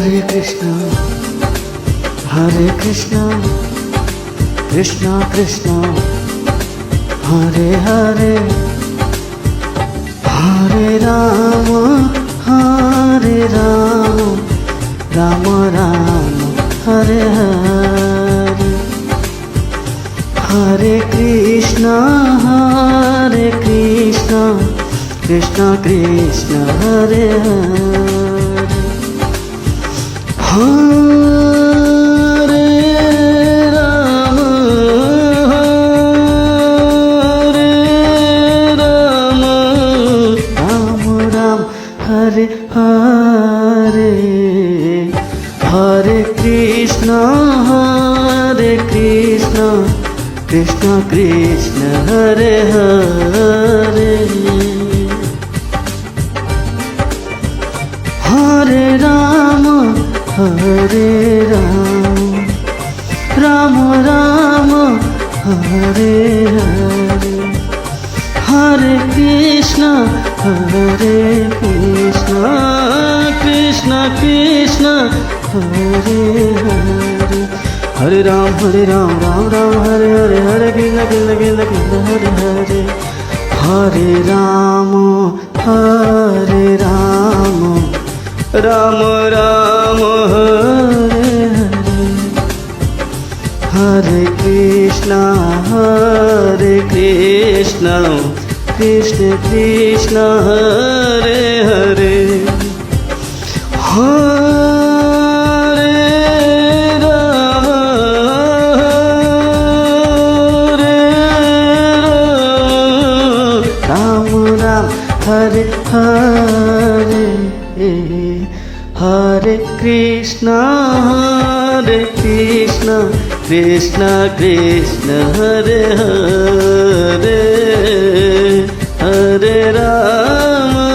Hare Krishna, Hare Krishna, Krishna Krishna, Hare Hare, Hare Rama, Hare Rama, Rama Rama, Hare Hare, Hare Krishna, Krishna Krishna, Hare Hare, Hare Rama, Hare Rama, Rama Rama, Hare Hare, Hare Krishna, Krishna Krishna, Hare Hare, Hare Rama, Hare Rama, Rama Rama, Hare Hare, Hare Krishna, Krishna Krishna, Hare Hare, Hare Ram, Ram Ram, Hare Hare, Hare Krishna, Krishna Hare Hare, Hare Rama, Hare Rama, Rama Rama, Hare Hare, Hare Krishna, Krishna Krishna, Hare Hare, Hare Rama, Rama Rama, Hare Hare, Hare Krishna, Krishna Krishna, Hare Hare, Hare Rama,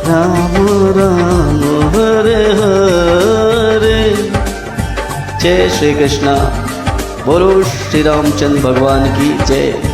Rama Rama, Hare Hare. जय श्री कृष्णा, बोलो श्री रामचंद्र भगवान की जय।